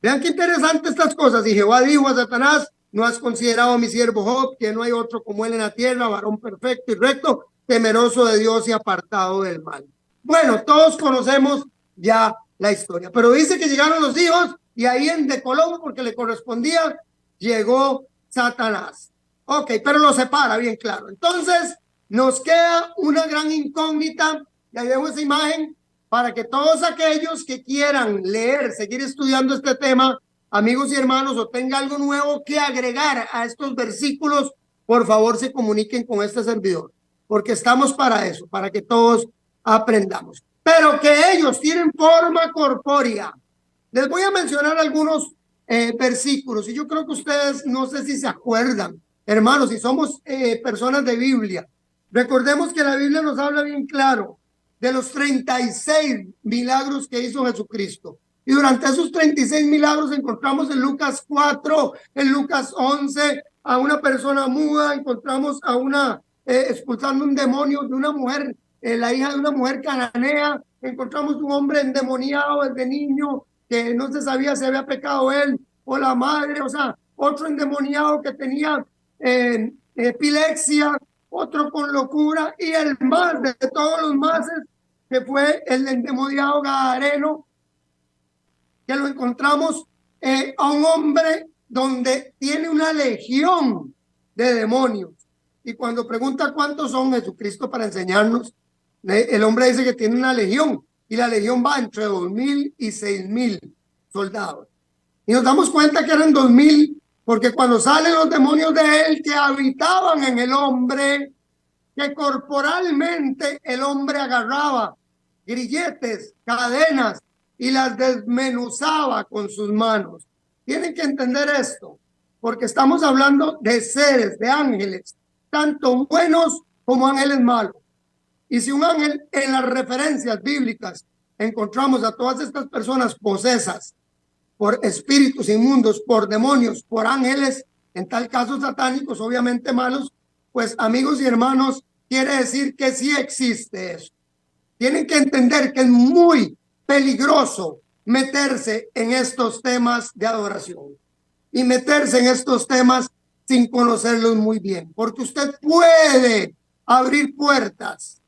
S2: Vean qué interesante estas cosas. Y Jehová dijo a Satanás, no has considerado a mi siervo Job, que no hay otro como él en la tierra, varón perfecto y recto, temeroso de Dios y apartado del mal. Bueno, todos conocemos ya la historia, pero dice que llegaron los hijos y ahí en de Colón, porque le correspondía, llegó Satanás. Ok, pero lo separa bien claro. Entonces, nos queda una gran incógnita, y ahí dejo esa imagen para que todos aquellos que quieran leer, seguir estudiando este tema, amigos y hermanos, o tenga algo nuevo que agregar a estos versículos, por favor se comuniquen con este servidor, porque estamos para eso, para que todos aprendamos. Pero que ellos tienen forma corpórea. Les voy a mencionar algunos versículos, y yo creo que ustedes, no sé si se acuerdan, hermanos, si somos personas de Biblia, recordemos que la Biblia nos habla bien claro de los 36 milagros que hizo Jesucristo. Y durante esos 36 milagros encontramos en Lucas 4, en Lucas 11, a una persona muda, encontramos a una expulsando un demonio de una mujer, la hija de una mujer cananea, encontramos un hombre endemoniado desde niño, que no se sabía si había pecado él o la madre, o sea, otro endemoniado que tenía epilepsia, otro con locura, y el más de todos los máses, que fue el endemoniado gadareno, que lo encontramos a un hombre donde tiene una legión de demonios. Y cuando pregunta cuántos son, Jesucristo, para enseñarnos, el hombre dice que tiene una legión, y la legión va entre 2,000 y 6,000 soldados. Y nos damos cuenta que eran 2,000, porque cuando salen los demonios de él que habitaban en el hombre, que corporalmente el hombre agarraba grilletes, cadenas, y las desmenuzaba con sus manos. Tienen que entender esto, porque estamos hablando de seres, de ángeles, tanto buenos como ángeles malos. Y si un ángel, en las referencias bíblicas, encontramos a todas estas personas posesas por espíritus inmundos, por demonios, por ángeles, en tal caso satánicos, obviamente malos, pues amigos y hermanos, quiere decir que sí existe eso. Tienen que entender que es muy peligroso meterse en estos temas de adoración y meterse en estos temas sin conocerlos muy bien, porque usted puede abrir puertas,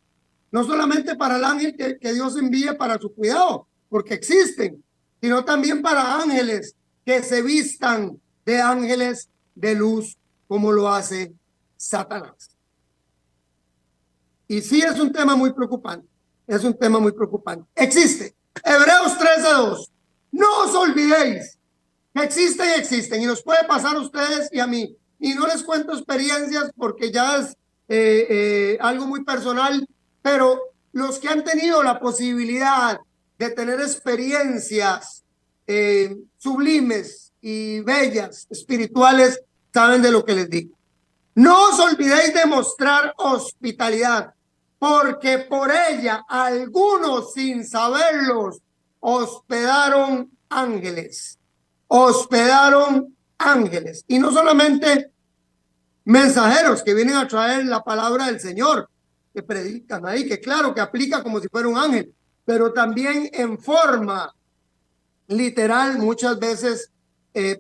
S2: no solamente para el ángel que Dios envíe para su cuidado, porque existen, sino también para ángeles que se vistan de ángeles de luz, como lo hace Satanás. Y sí es un tema muy preocupante, es un tema muy preocupante. Existe, Hebreos 13:2, no os olvidéis que existen y nos puede pasar a ustedes y a mí. Y no les cuento experiencias porque ya es algo muy personal, pero los que han tenido la posibilidad de tener experiencias sublimes y bellas, espirituales, saben de lo que les digo. No os olvidéis de mostrar hospitalidad, porque por ella algunos sin saberlos hospedaron ángeles. Hospedaron ángeles. Y no solamente mensajeros que vienen a traer la palabra del Señor, que predican ahí, que claro que aplica como si fuera un ángel, pero también en forma literal muchas veces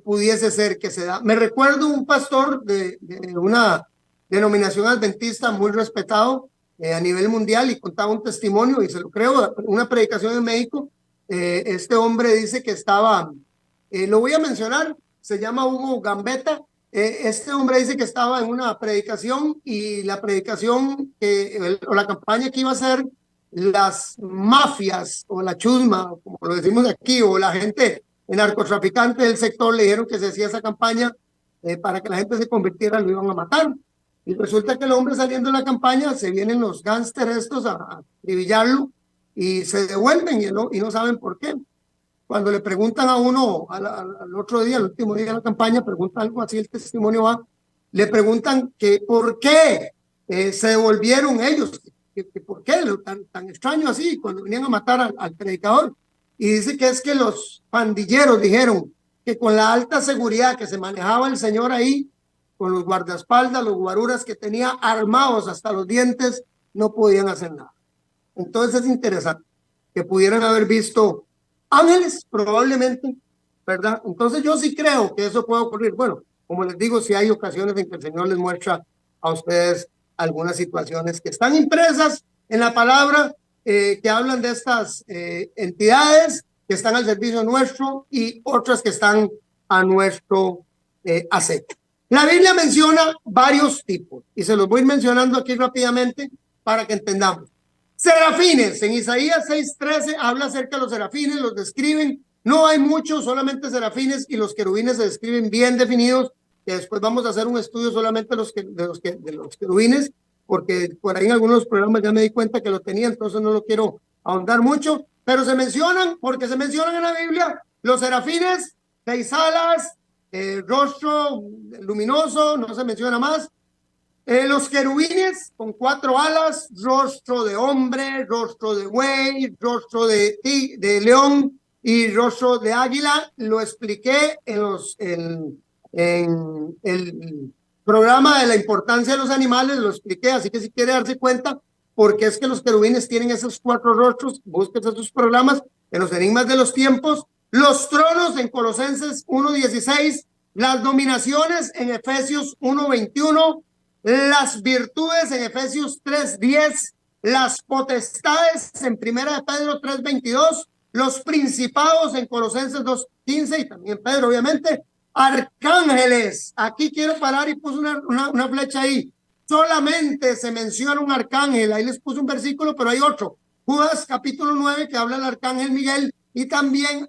S2: pudiese ser que se da. Me recuerdo un pastor de una denominación adventista muy respetado a nivel mundial y contaba un testimonio y se lo creo, una predicación en México. Este hombre dice que estaba, lo voy a mencionar, se llama Hugo Gambetta. Este hombre dice que estaba en una predicación y la predicación o la campaña que iba a hacer las mafias o la chusma, como lo decimos aquí, o la gente, el narcotraficante del sector, le dijeron que se hacía esa campaña para que la gente se convirtiera, lo iban a matar. Y resulta que el hombre saliendo de la campaña, se vienen los gángsters estos a acribillarlo y se devuelven y no saben por qué. Cuando le preguntan a uno al otro día, el último día de la campaña, pregunta algo así, el testimonio va, le preguntan que por qué se devolvieron ellos, que por qué tan extraño así, cuando venían a matar al predicador. Y dice que es que los pandilleros dijeron que con la alta seguridad que se manejaba el señor ahí, con los guardaespaldas, los guaruras que tenía armados hasta los dientes, no podían hacer nada. Entonces es interesante que pudieran haber visto ángeles, probablemente, ¿verdad? Entonces yo sí creo que eso puede ocurrir. Bueno, como les digo, sí hay ocasiones en que el Señor les muestra a ustedes algunas situaciones que están impresas en la palabra, que hablan de estas entidades que están al servicio nuestro y otras que están a nuestro acecho. La Biblia menciona varios tipos y se los voy mencionando aquí rápidamente para que entendamos. Serafines, en Isaías 6:13 habla acerca de los serafines, los describen, no hay muchos, solamente serafines, y los querubines se describen bien definidos, que después vamos a hacer un estudio solamente de los querubines, porque por ahí en algunos programas ya me di cuenta que lo tenía, entonces no lo quiero ahondar mucho, pero se mencionan, porque se mencionan en la Biblia, los serafines, 6 alas, rostro luminoso, no se menciona más. Los querubines con 4 alas, rostro de hombre, rostro de buey, rostro de león y rostro de águila. Lo expliqué en el programa de la importancia de los animales, lo expliqué, así que si quiere darse cuenta porque es que los querubines tienen esos 4 rostros, busquen esos programas en los enigmas de los tiempos. Los tronos en Colosenses 1:16, las dominaciones en Efesios 1:21, las virtudes en Efesios 3:10, las potestades en Primera de Pedro 3:22, los principados en Colosenses 2:15 y también Pedro, obviamente. Arcángeles, aquí quiero parar y puse una flecha ahí. Solamente se menciona un arcángel, ahí les puse un versículo, pero hay otro. Judas capítulo 9 que habla del arcángel Miguel y también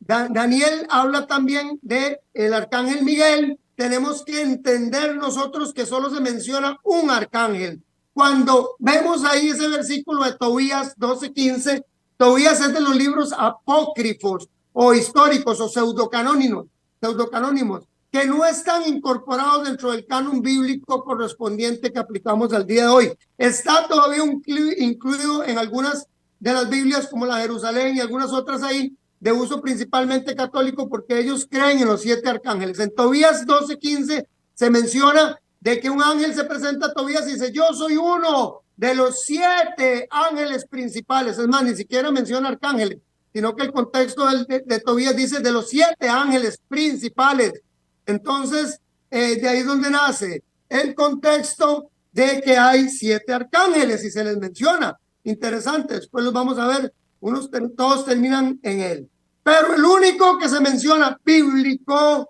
S2: Daniel habla también de el arcángel Miguel. Tenemos que entender nosotros que solo se menciona un arcángel. Cuando vemos ahí ese versículo de Tobías 12:15, Tobías es de los libros apócrifos o históricos o pseudocanónimos, que no están incorporados dentro del canon bíblico correspondiente que aplicamos al día de hoy. Está todavía incluido en algunas de las Biblias como la Jerusalén y algunas otras ahí, de uso principalmente católico, porque ellos creen en los 7 arcángeles. En Tobías 12:15 se menciona de que un ángel se presenta a Tobías y dice, yo soy uno de los 7 ángeles principales. Es más, ni siquiera menciona arcángeles, sino que el contexto de Tobías dice de los 7 ángeles principales. Entonces, de ahí es donde nace el contexto de que hay 7 arcángeles y se les menciona. Interesante, después los vamos a ver, todos terminan en él. Pero el único que se menciona bíblico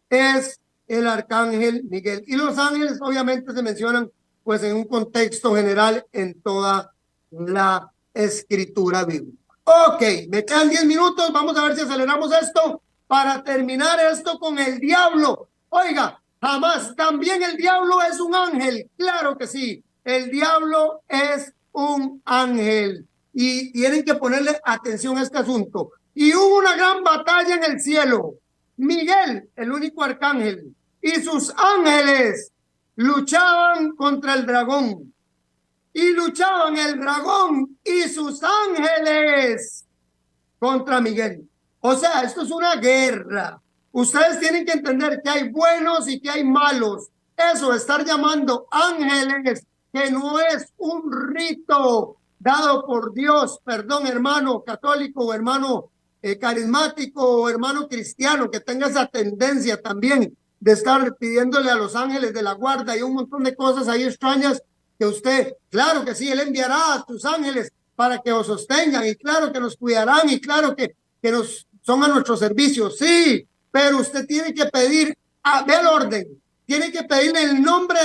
S2: es el arcángel Miguel. Y los ángeles obviamente se mencionan pues en un contexto general en toda la escritura bíblica. Ok, me quedan 10 minutos, vamos a ver si aceleramos esto para terminar esto con el diablo. Oiga, jamás, también el diablo es un ángel, claro que sí, el diablo es un ángel y tienen que ponerle atención a este asunto. Y hubo una gran batalla en el cielo. Miguel, el único arcángel, y sus ángeles luchaban contra el dragón. Y luchaban el dragón y sus ángeles contra Miguel. O sea, esto es una guerra. Ustedes tienen que entender que hay buenos y que hay malos. Eso, estar llamando ángeles, que no es un rito dado por Dios, perdón, hermano católico o hermano carismático o hermano cristiano, que tenga esa tendencia también de estar pidiéndole a los ángeles de la guarda y un montón de cosas ahí extrañas que usted, claro que sí, él enviará a tus ángeles para que os sostengan y claro que nos cuidarán y claro que nos son a nuestro servicio, sí, pero usted tiene que pedir, ve el orden, tiene que pedirle el nombre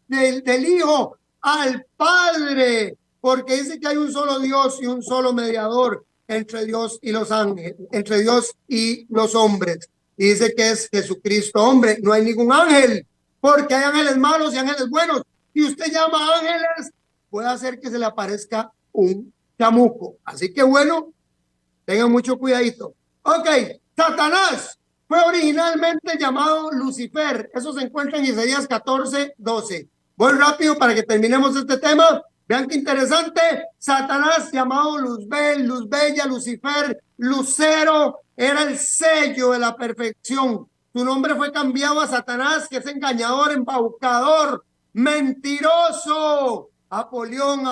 S2: del Hijo al Padre, porque dice que hay un solo Dios y un solo mediador entre Dios y los ángeles, entre Dios y los hombres. Y dice que es Jesucristo, hombre, no hay ningún ángel, porque hay ángeles malos y ángeles buenos. Y usted llama ángeles, puede hacer que se le aparezca un chamuco. Así que bueno, tengan mucho cuidadito. Ok, Satanás fue originalmente llamado Lucifer. Eso se encuentra en Isaías 14:12. Voy rápido para que terminemos este tema. Vean qué interesante. Satanás, llamado Luzbel, Luz Bella, Lucifer, Lucero, era el sello de la perfección. Su nombre fue cambiado a Satanás, que es engañador, embaucador, mentiroso, Apolión,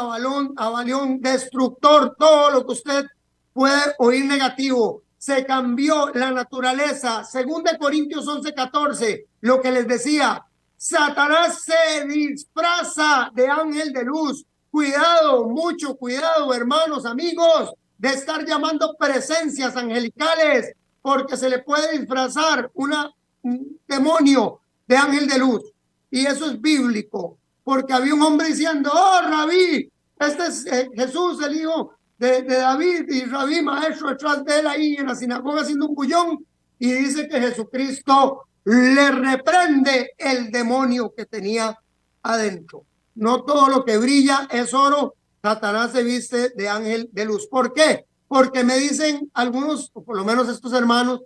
S2: Abalión, destructor, todo lo que usted puede oír negativo. Se cambió la naturaleza. Según de Corintios 11:14, lo que les decía, Satanás se disfraza de ángel de luz. Cuidado, mucho cuidado, hermanos, amigos, de estar llamando presencias angelicales, porque se le puede disfrazar un demonio de ángel de luz. Y eso es bíblico, porque había un hombre diciendo, oh, Rabí, este es Jesús, el hijo de David, y Rabí, maestro, detrás de él ahí en la sinagoga haciendo un bullón, y dice que Jesucristo le reprende el demonio que tenía adentro. No todo lo que brilla es oro. Satanás se viste de ángel de luz. ¿Por qué? Porque me dicen algunos, o por lo menos estos hermanos,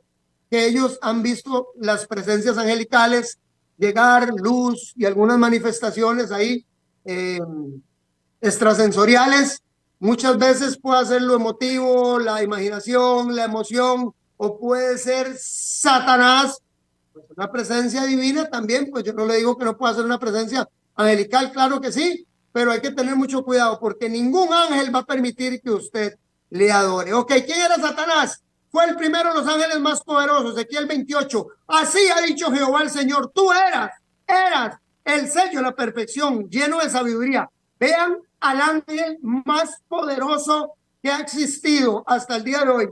S2: que ellos han visto las presencias angelicales llegar, luz y algunas manifestaciones ahí extrasensoriales. Muchas veces puede ser lo emotivo, la imaginación, la emoción, o puede ser Satanás, pues una presencia divina también. Pues yo no le digo que no pueda ser una presencia angelical, claro que sí, pero hay que tener mucho cuidado porque ningún ángel va a permitir que usted le adore. Ok, ¿quién era Satanás? Fue el primero de los ángeles más poderosos, Ezequiel 28. Así ha dicho Jehová el Señor, tú eras el sello de la perfección, lleno de sabiduría. Vean al ángel más poderoso que ha existido hasta el día de hoy.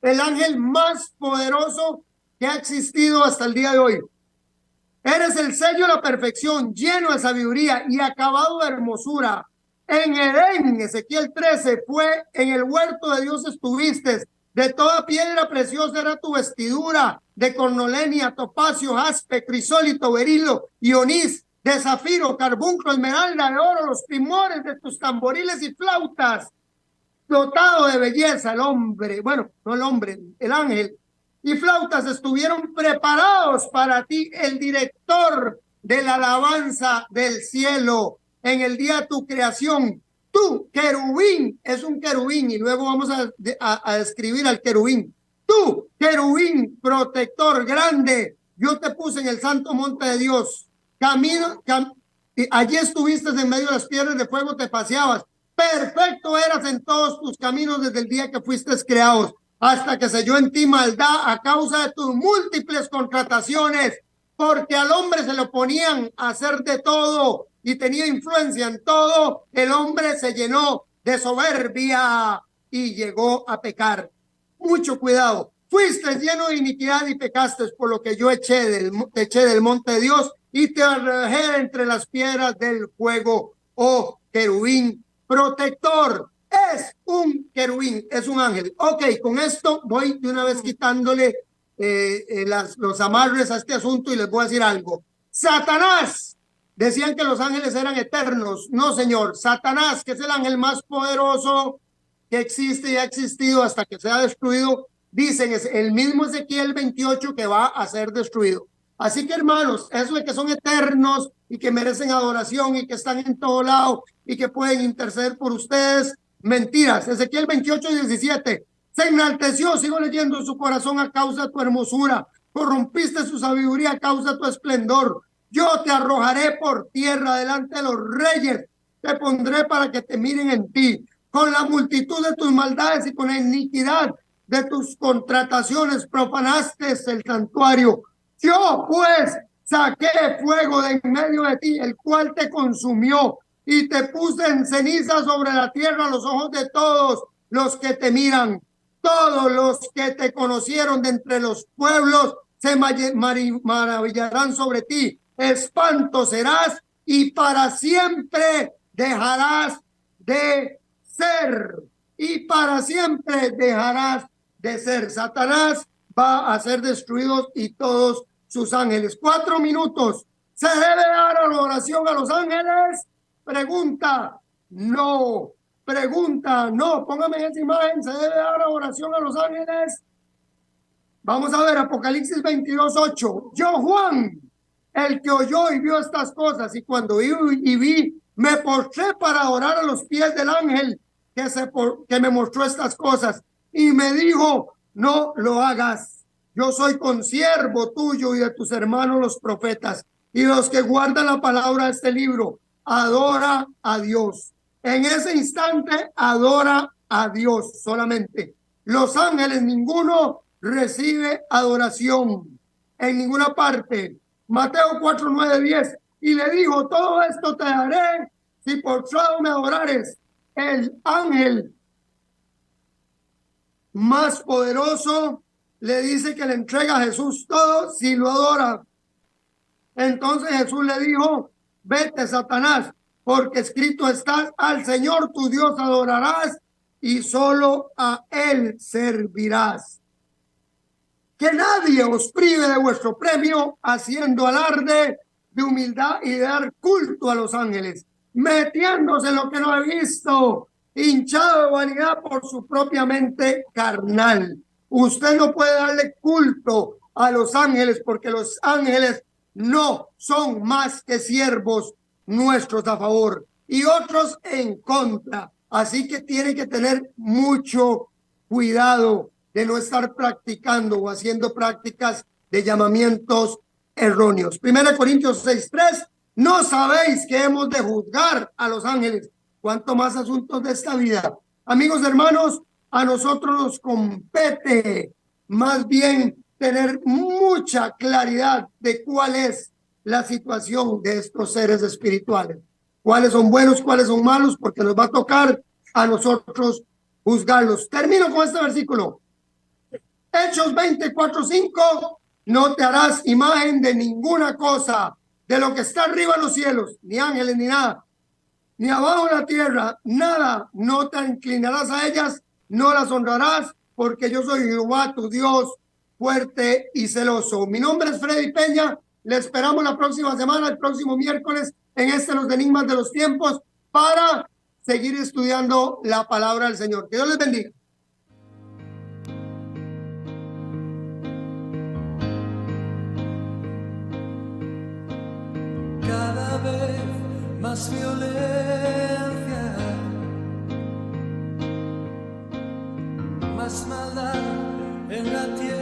S2: El ángel más poderoso que ha existido hasta el día de hoy. Eres el sello de la perfección, lleno de sabiduría y acabado de hermosura. En Edén, Ezequiel 13, fue en el huerto de Dios estuviste. De toda piedra preciosa era tu vestidura, de cornolenia, topacio, jaspe, crisólito, berilo y onís, de zafiro, carbunclo, esmeralda, de oro, los primores de tus tamboriles y flautas. Dotado de belleza el hombre, bueno, no el hombre, el ángel, y flautas estuvieron preparados para ti, el director de la alabanza del cielo en el día de tu creación. Tú, querubín, es un querubín, y luego vamos a describir al querubín. Tú, querubín, protector grande y yo te puse en el santo monte de Dios. Y allí estuviste en medio de las piedras de fuego, te paseabas. Perfecto eras en todos tus caminos desde el día que fuiste creados, hasta que se halló en ti maldad a causa de tus múltiples contrataciones, porque al hombre se lo ponían a hacer de todo y tenía influencia en todo. El hombre se llenó de soberbia y llegó a pecar. Mucho cuidado. Fuiste lleno de iniquidad y pecaste, por lo que yo te eché del monte de Dios y te arrojé entre las piedras del fuego. Oh querubín protector. Es un querubín, es un ángel. Ok, con esto voy de una vez quitándole los amarres a este asunto y les voy a decir algo. Satanás, decían que los ángeles eran eternos. No, señor. Satanás, que es el ángel más poderoso que existe y ha existido hasta que sea destruido, dicen es el mismo Ezequiel 28 que va a ser destruido. Así que, hermanos, eso de que son eternos y que merecen adoración y que están en todo lado y que pueden interceder por ustedes, mentiras. Ezequiel 28:17, se enalteció, sigo leyendo, en su corazón a causa de tu hermosura, corrompiste su sabiduría a causa de tu esplendor. Yo te arrojaré por tierra delante de los reyes, te pondré para que te miren en ti. Con la multitud de tus maldades y con la iniquidad de tus contrataciones profanaste el santuario. Yo pues saqué fuego de en medio de ti, el cual te consumió, y te puse en ceniza sobre la tierra a los ojos de todos los que te miran. Todos los que te conocieron de entre los pueblos se maravillarán sobre ti. Espanto serás y para siempre dejarás de ser. Y para siempre dejarás de ser. Satanás va a ser destruido y todos sus ángeles. 4 minutos. ¿Se debe dar adoración a los ángeles? Pregunta, no. Pregunta, no. Póngame esa imagen. ¿Se debe dar adoración a los ángeles? Vamos a ver Apocalipsis 22:8. Yo, Juan, el que oyó y vio estas cosas, y cuando vi, me postré para adorar a los pies del ángel que me mostró estas cosas, y me dijo, no lo hagas. Yo soy consiervo tuyo y de tus hermanos los profetas, y los que guardan la palabra de este libro. Adora a Dios. En ese instante, adora a Dios solamente. Los ángeles, ninguno recibe adoración en ninguna parte. Mateo 4:9-10, y le dijo, todo esto te daré si postrado me adorares. El ángel más poderoso le dice que le entrega a Jesús todo si lo adora. Entonces Jesús le dijo, vete, Satanás, porque escrito está, al Señor tu Dios adorarás y solo a Él servirás. Que nadie os prive de vuestro premio, haciendo alarde de humildad y de dar culto a los ángeles, metiéndose en lo que no he visto, hinchado de vanidad por su propia mente carnal. Usted no puede darle culto a los ángeles, porque los ángeles no son más que siervos nuestros a favor y otros en contra. Así que tiene que tener mucho cuidado de no estar practicando o haciendo prácticas de llamamientos erróneos. 1 Corintios 6:3, no sabéis que hemos de juzgar a los ángeles, cuanto más asuntos de esta vida. Amigos, hermanos, a nosotros nos compete más bien tener mucha claridad de cuál es la situación de estos seres espirituales, cuáles son buenos, cuáles son malos, porque nos va a tocar a nosotros juzgarlos. Termino con este versículo. Hechos 24:5, no te harás imagen de ninguna cosa, de lo que está arriba en los cielos, ni ángeles, ni nada, ni abajo en la tierra, nada, no te inclinarás a ellas, no las honrarás, porque yo soy Jehová, tu Dios, fuerte y celoso. Mi nombre es Freddy Peña, le esperamos la próxima semana, el próximo miércoles, en Los Enigmas de los Tiempos, para seguir estudiando la palabra del Señor. Que Dios les bendiga.
S1: Cada vez más violencia, más maldad en la tierra.